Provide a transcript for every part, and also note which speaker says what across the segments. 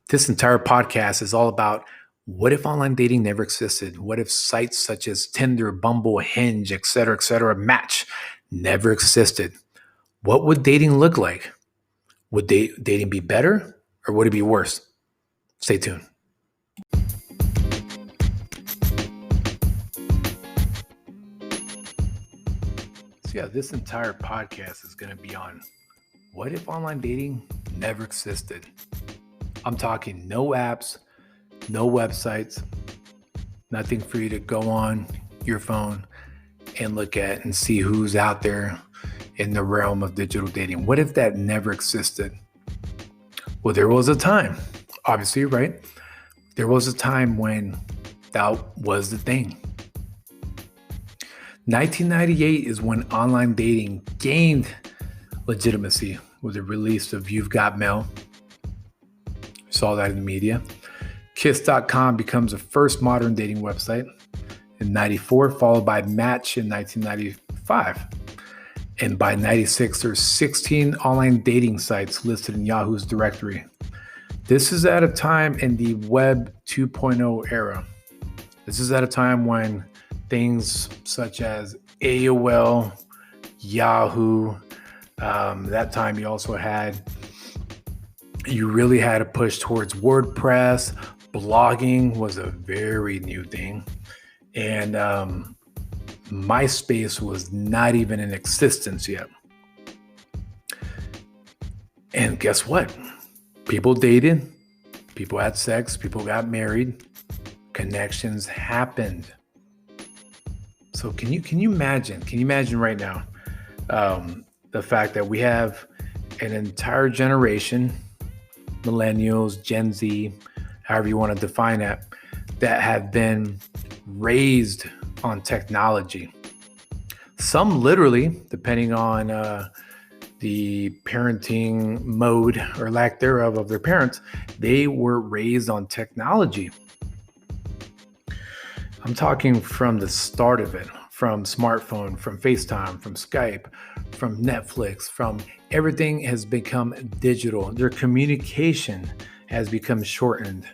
Speaker 1: This entire podcast is all about what if online dating never existed? What if sites such as Tinder, Bumble, Hinge, et cetera, Match never existed? What would dating look like? Would dating be better or would it be worse? Stay tuned. So, yeah, this entire podcast is going to be on what if online dating never existed? I'm talking no apps, no websites, nothing for you to go on your phone and look at and see who's out there in the realm of digital dating. What if that never existed? Well, there was a time, obviously, right? There was a time when that was the thing. 1998 is when online dating gained legitimacy with the release of You've Got Mail. Saw that in the media. Kiss.com becomes the first modern dating website in 94, followed by Match in 1995. And by 96, there's 16 online dating sites listed in Yahoo's directory. This is at a time in the Web 2.0 era. This is at a time when things such as AOL, Yahoo, that time you really had to push towards WordPress. Blogging was a very new thing. And MySpace was not even in existence yet. And guess what? People dated, people had sex, people got married, connections happened. So can you imagine? Can you imagine right now the fact that we have an entire generation, millennials, Gen Z, however you want to define that have been raised on technology. Some literally, depending on the parenting mode or lack thereof of their parents, they were raised on technology. I'm talking from the start of it, from smartphone, from FaceTime, from Skype, from Netflix, from everything has become digital. Their communication has become shortened.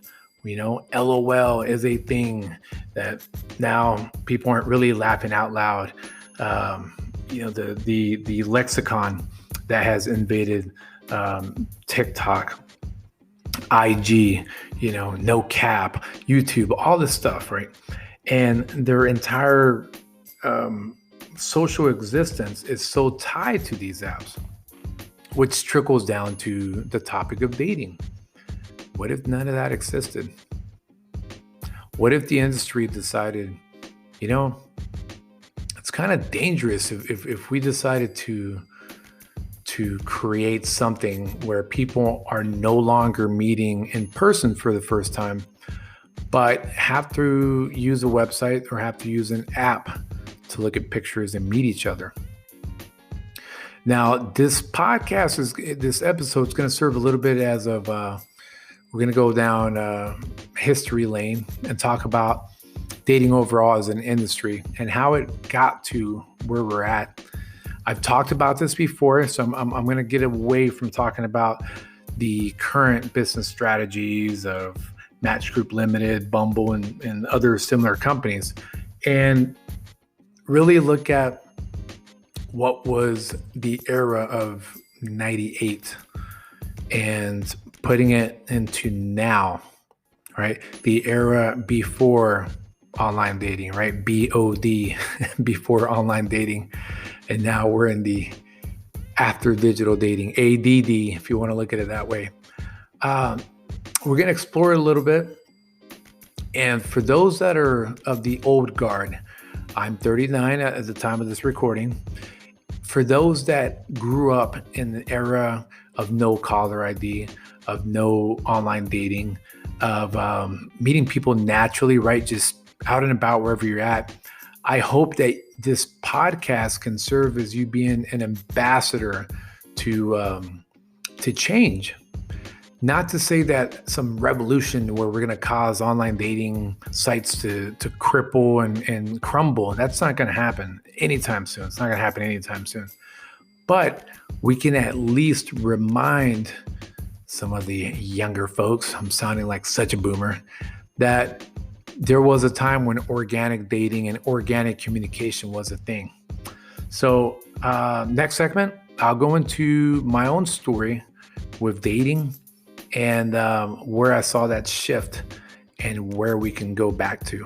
Speaker 1: LOL is a thing that now people aren't really laughing out loud. The lexicon that has invaded TikTok, IG, no cap, YouTube, all this stuff, right? And their entire social existence is so tied to these apps, which trickles down to the topic of dating. What if none of that existed? What if the industry decided, it's kind of dangerous if we decided to create something where people are no longer meeting in person for the first time, but have to use a website or have to use an app to look at pictures and meet each other. Now, this episode is going to serve a little bit as of, we're going to go down history lane and talk about dating overall as an industry and how it got to where we're at. I've talked about this before, so I'm going to get away from talking about the current business strategies of Match Group Limited, Bumble, and other similar companies, and really look at what was the era of 98 and putting it into now, right? The era before online dating, right? BOD, before online dating. And now we're in the after digital dating, ADD, if you want to look at it that way. We're going to explore it a little bit. And for those that are of the old guard, I'm 39 at the time of this recording. For those that grew up in the era of no caller ID, of no online dating, of meeting people naturally, right? Just out and about wherever you're at. I hope that this podcast can serve as you being an ambassador to change. Not to say that some revolution where we're going to cause online dating sites to cripple and crumble. That's not going to happen anytime soon. It's not going to happen anytime soon. But we can at least remind some of the younger folks, I'm sounding like such a boomer, that there was a time when organic dating and organic communication was a thing. So next segment, I'll go into my own story with dating and where I saw that shift and where we can go back to.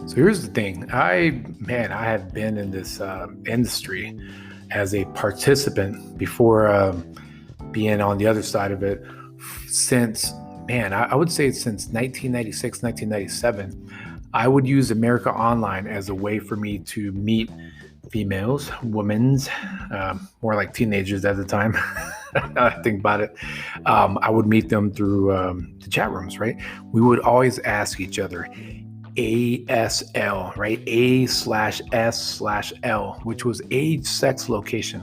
Speaker 1: So here's the thing. I have been in this industry as a participant before being on the other side of it since, I would say since 1996, 1997. I would use America Online as a way for me to meet females, women's, more like teenagers at the time. I think about it. I would meet them through the chat rooms, right? We would always ask each other, ASL, right? A/S/L, which was age, sex, location.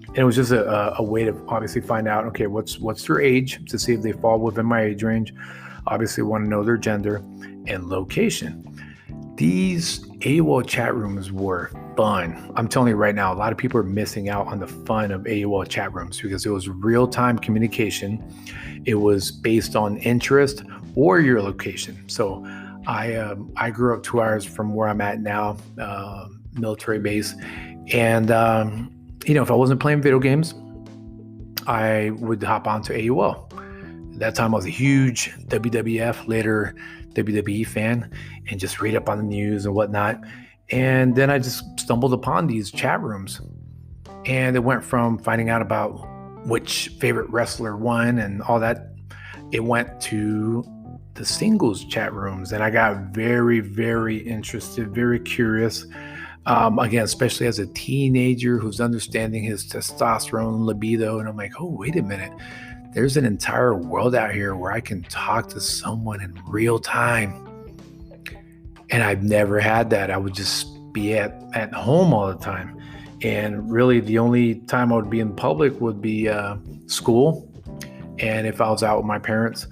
Speaker 1: And it was just a way to obviously find out, okay, what's their age to see if they fall within my age range. Obviously want to know their gender and location. These AOL chat rooms were fun. I'm telling you right now, a lot of people are missing out on the fun of AOL chat rooms because it was real-time communication. It was based on interest or your location. So I grew up 2 hours from where I'm at now, military base. And, if I wasn't playing video games, I would hop onto AOL. At that time, I was a huge WWF, later WWE fan, and just read up on the news and whatnot. And then I just stumbled upon these chat rooms. And it went from finding out about which favorite wrestler won and all that. It went to the singles chat rooms, and I got very, very interested, very curious. Again, especially as a teenager who's understanding his testosterone libido. And I'm like, oh, wait a minute. There's an entire world out here where I can talk to someone in real time. And I've never had that. I would just be at home all the time. And really the only time I would be in public would be school. And if I was out with my parents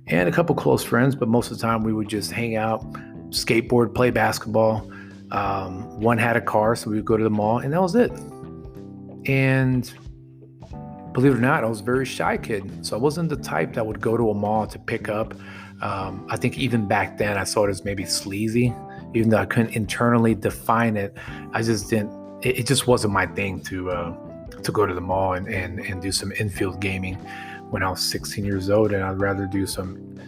Speaker 1: and a couple close friends, but most of the time we would just hang out, skateboard, play basketball. One had a car, so we would go to the mall, and that was it. And believe it or not, I was a very shy kid. So I wasn't the type that would go to a mall to pick up. I think even back then I saw it as maybe sleazy, even though I couldn't internally define it. I just didn't, it just wasn't my thing to go to the mall and do some infield gaming when I was 16 years old. And I'd rather do some,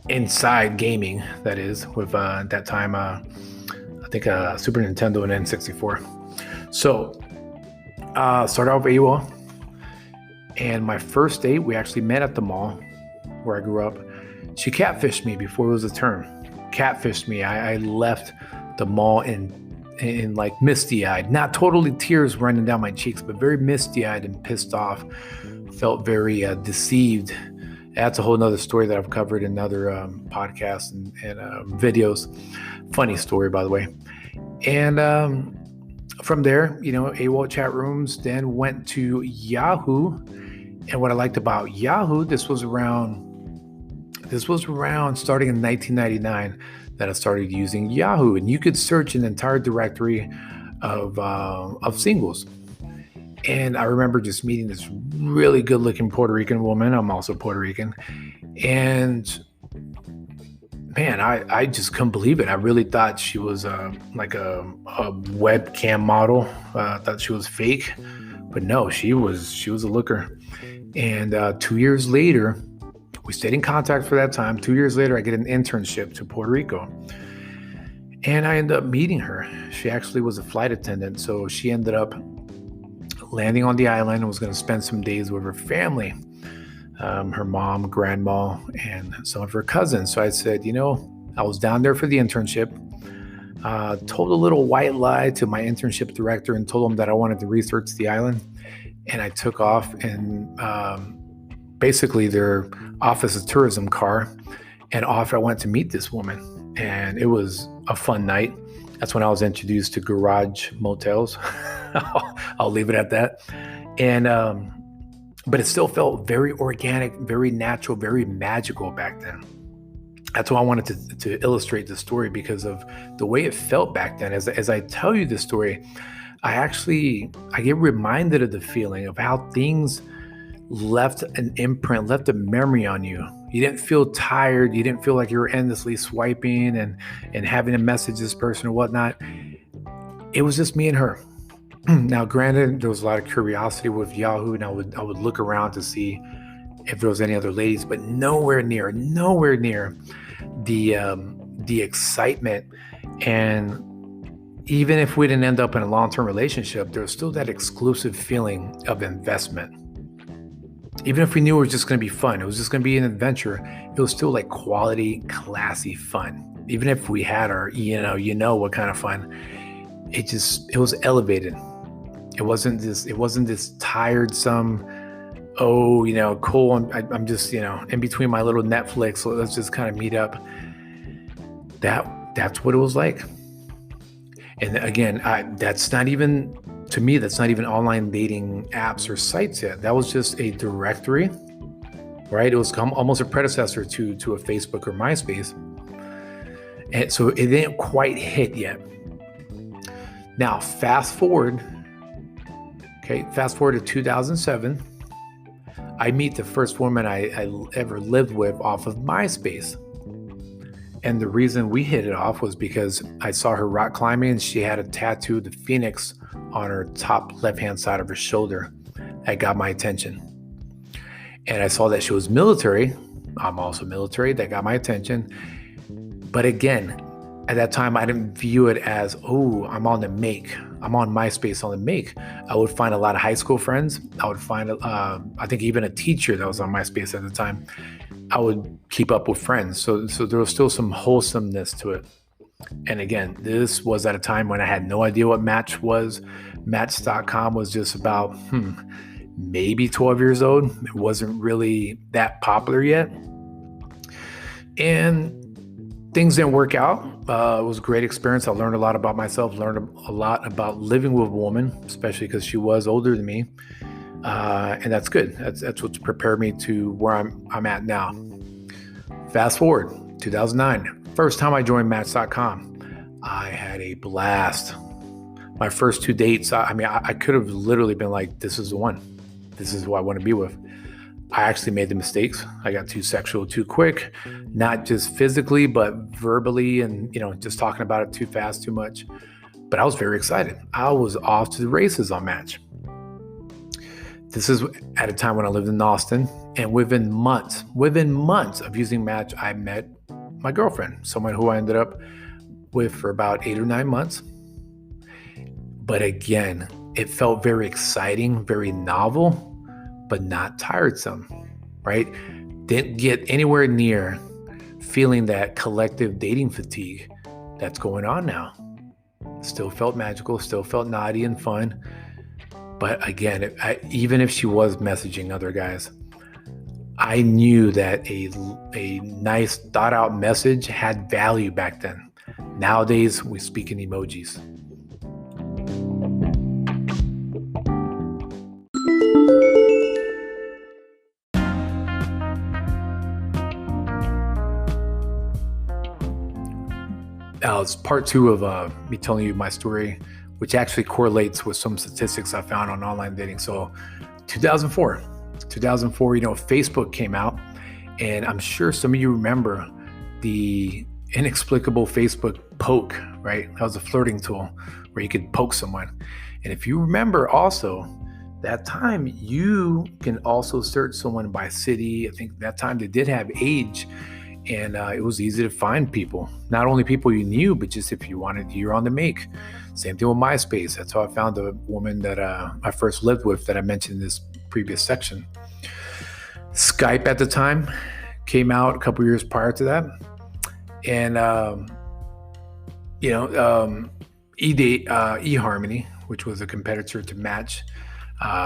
Speaker 1: inside gaming, that is, with at that time, I think Super Nintendo and N64. So started out with AOL. And my first date, we actually met at the mall where I grew up. She catfished me before it was a term. Catfished me. I left the mall in like misty-eyed, not totally tears running down my cheeks, but very misty-eyed and pissed off. Felt very deceived. That's a whole nother story that I've covered in other podcasts and videos. Funny story, by the way. And from there, AOL chat rooms, then went to Yahoo. And what I liked about Yahoo, this was around starting in 1999 that I started using Yahoo. And you could search an entire directory of singles. And I remember just meeting this really good looking Puerto Rican woman. I'm also Puerto Rican. And man, I just couldn't believe it. I really thought she was like a webcam model. I thought she was fake, but no, she was a looker. And 2 years later, we stayed in contact for that time. 2 years later, I get an internship to Puerto Rico. And I ended up meeting her. She actually was a flight attendant. So she ended up landing on the island and was going to spend some days with her family, her mom, grandma, and some of her cousins. So I said, I was down there for the internship, told a little white lie to my internship director and told him that I wanted to research the island. And I took off and basically their office of tourism car, and off I went to meet this woman. And it was a fun night. That's when I was introduced to garage motels. I'll leave it at that. And but it still felt very organic, very natural, very magical back then. That's why I wanted to illustrate the story, because of the way it felt back then. As I tell you the story, I get reminded of the feeling of how things left an imprint, left a memory on you. You didn't feel tired. You didn't feel like you were endlessly swiping and having to message this person or whatnot. It was just me and her. Now, granted, there was a lot of curiosity with Yahoo, and I would look around to see if there was any other ladies, but nowhere near the excitement. And even if we didn't end up in a long-term relationship, there was still that exclusive feeling of investment. Even if we knew it was just going to be fun, it was just going to be an adventure, it was still like quality, classy fun. Even if we had our, what kind of fun, it was elevated. It wasn't this tiresome, cool. I'm just, in between my little Netflix, so let's just kind of meet up. That's what it was like. And again, that's not even online dating apps or sites yet. That was just a directory, right? It was almost a predecessor to a Facebook or MySpace. And so it didn't quite hit yet. Now, fast forward to 2007. I meet the first woman I ever lived with off of MySpace. And the reason we hit it off was because I saw her rock climbing, and she had a tattoo of the phoenix on her top left-hand side of her shoulder. That got my attention. And I saw that she was military. I'm also military. That got my attention. But again, at that time, I didn't view it as, I'm on the make. I'm on MySpace on the make. I would find a lot of high school friends. I would find, I think even a teacher that was on MySpace at the time. I would keep up with friends. So there was still some wholesomeness to it. And again, this was at a time when I had no idea what Match was. Match.com was just about, maybe 12 years old. It wasn't really that popular yet. And things didn't work out. It was a great experience. I learned a lot about myself, learned a lot about living with a woman, especially because she was older than me. And that's good. That's what's prepared me to where I'm at now. Fast forward, 2009. First time I joined Match.com, I had a blast. My first 2 dates, I could have literally been like, this is the one. This is who I want to be with. I actually made the mistakes. I got too sexual too quick, not just physically, but verbally, and just talking about it too fast, too much. But I was very excited. I was off to the races on Match. This is at a time when I lived in Austin, and within months of using Match, I met my girlfriend, someone who I ended up with for about 8 or 9 months. But again, it felt very exciting, very novel, but not tiresome, right? Didn't get anywhere near feeling that collective dating fatigue that's going on now. Still felt magical, still felt naughty and fun. But again, even if she was messaging other guys, I knew that a nice thought out message had value back then. Nowadays, we speak in emojis. Now, it's part 2 of me telling you my story, which actually correlates with some statistics I found on online dating. So 2004, Facebook came out, and I'm sure some of you remember the inexplicable Facebook poke, right? That was a flirting tool where you could poke someone. And if you remember also, that time you can also search someone by city. I think that time they did have age, and it was easy to find people. Not only people you knew, but just if you wanted, you're on the make. Same thing with MySpace. That's how I found the woman that I first lived with that I mentioned in this previous section. Skype at the time came out a couple years prior to that. And, eHarmony, which was a competitor to Match,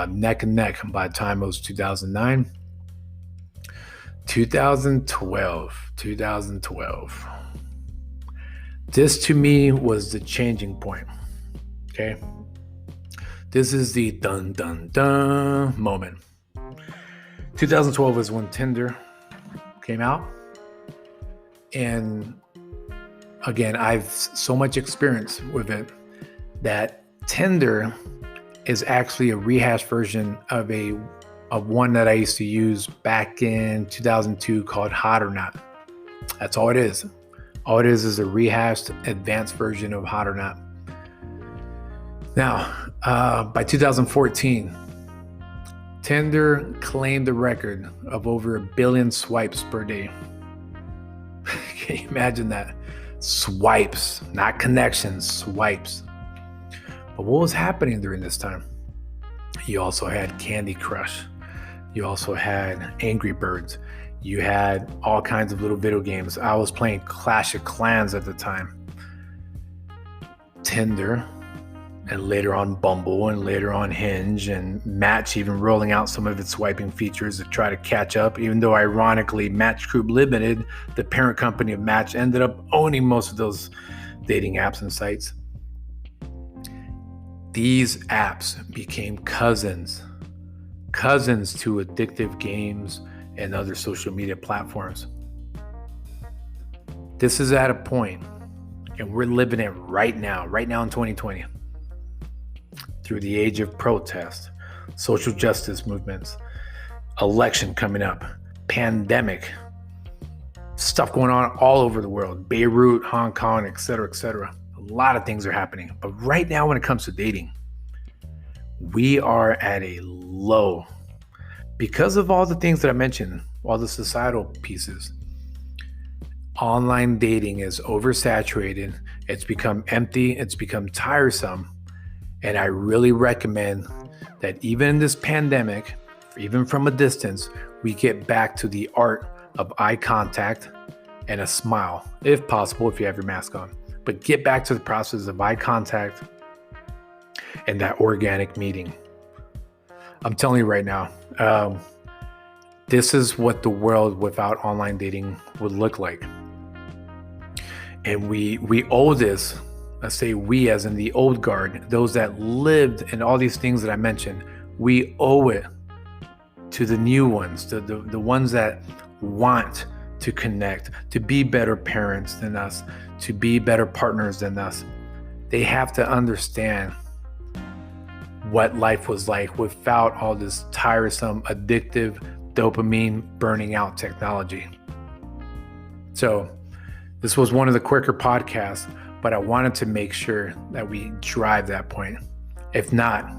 Speaker 1: neck and neck by the time it was 2009. 2012. This to me was the changing point. Okay. This is the dun dun dun moment. 2012 is when Tinder came out. And again, I've so much experience with it that Tinder is actually a rehashed version of one that I used to use back in 2002 called Hot or Not. That's all it is. All it is a rehashed advanced version of Hot or Not. Now, by 2014, Tinder claimed the record of over 1 billion swipes per day. Can you imagine that? Swipes, not connections, swipes. But what was happening during this time? You also had Candy Crush. You also had Angry Birds. You had all kinds of little video games. I was playing Clash of Clans at the time. Tinder, and later on Bumble, and later on Hinge, and Match even rolling out some of its swiping features to try to catch up, even though ironically Match Group Limited, the parent company of Match, ended up owning most of those dating apps and sites. These apps became cousins to addictive games and other social media platforms. This is at a point, and we're living it right now in 2020, through the age of protest, social justice movements, election coming up, pandemic, stuff going on all over the world, Beirut, Hong Kong, et cetera, et cetera. A lot of things are happening. But right now, when it comes to dating, we are at a low because of all the things that I mentioned, all the societal pieces. Online dating is oversaturated. It's become empty. It's become tiresome. And I really recommend that even in this pandemic, even from a distance, we get back to the art of eye contact and a smile, if possible, if you have your mask on. But get back to the process of eye contact and that organic meeting. I'm telling you right now, this is what the world without online dating would look like. And we owe this, I say we as in the old guard, those that lived in all these things that I mentioned, we owe it to the new ones, the ones that want to connect, to be better parents than us, to be better partners than us. They have to understand what life was like without all this tiresome, addictive, dopamine burning out technology. So this was one of the quicker podcasts, but I wanted to make sure that we drive that point. If not,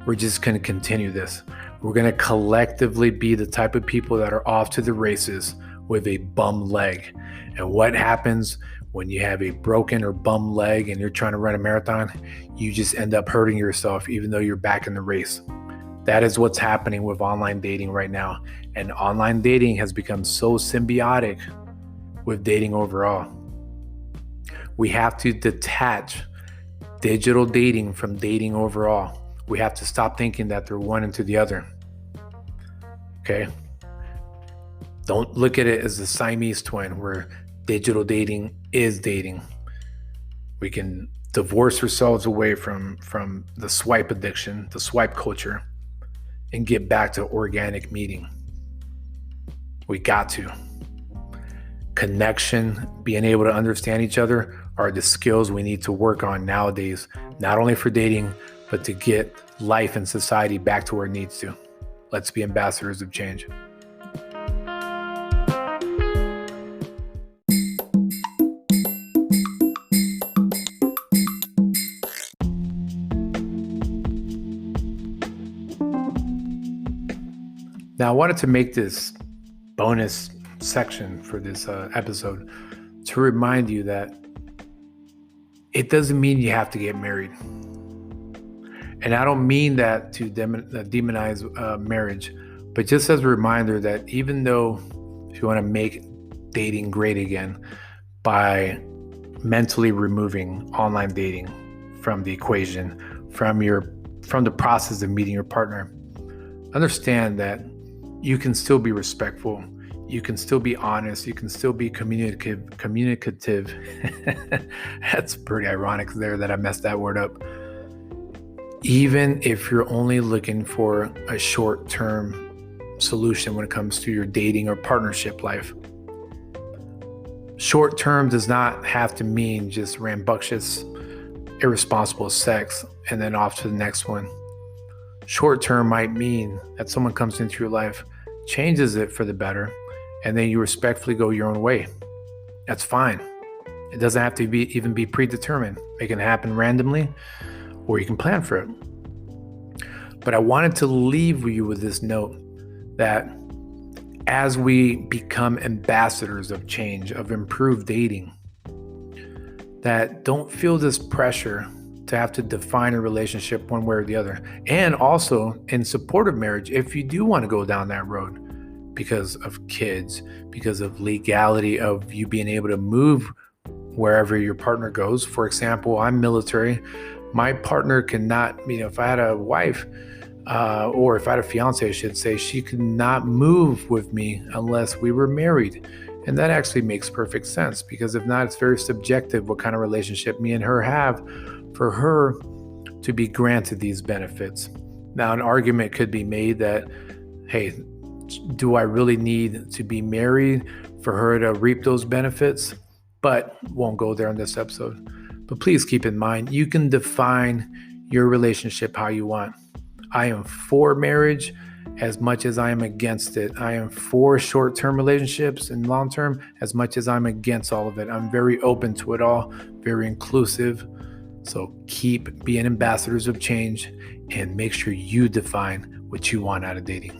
Speaker 1: we're just going to continue this. We're going to collectively be the type of people that are off to the races with a bum leg. And what happens when you have a broken or bum leg and you're trying to run a marathon? You just end up hurting yourself even though you're back in the race. That is what's happening with online dating right now. And online dating has become so symbiotic with dating overall. We have to detach digital dating from dating overall. We have to stop thinking that they're one into the other. Okay? Don't look at it as a Siamese twin where digital dating is dating. We can divorce ourselves away from the swipe addiction, the swipe culture, and get back to organic meeting. We got to. Connection, being able to understand each other are the skills we need to work on nowadays, not only for dating, but to get life and society back to where it needs to. Let's be ambassadors of change. Now, I wanted to make this bonus section for this episode to remind you that it doesn't mean you have to get married. And I don't mean that to demonize marriage, but just as a reminder that even though if you want to make dating great again by mentally removing online dating from the equation, from the process of meeting your partner, understand that you can still be respectful. You can still be honest. You can still be communicative. That's pretty ironic there that I messed that word up. Even if you're only looking for a short-term solution when it comes to your dating or partnership life, Short term does not have to mean just rambunctious, irresponsible sex and then off to the next one. Short term might mean that someone comes into your life, changes it for the better, and then you respectfully go your own way. That's fine. It doesn't have to even be predetermined. It can happen randomly, or you can plan for it. But I wanted to leave you with this note that as we become ambassadors of change, of improved dating, that don't feel this pressure to have to define a relationship one way or the other. And also in supportive marriage, if you do want to go down that road because of kids, because of legality of you being able to move wherever your partner goes. For example, I'm military. My partner cannot, if I had a wife, or if I had a fiance, I should say, she could not move with me unless we were married. And that actually makes perfect sense, because if not, it's very subjective what kind of relationship me and her have for her to be granted these benefits. Now, an argument could be made that, hey, do I really need to be married for her to reap those benefits? But won't go there in this episode. But please keep in mind, you can define your relationship how you want. I am for marriage as much as I am against it. I am for short-term relationships and long-term as much as I'm against all of it. I'm very open to it all, very inclusive. So keep being ambassadors of change and make sure you define what you want out of dating.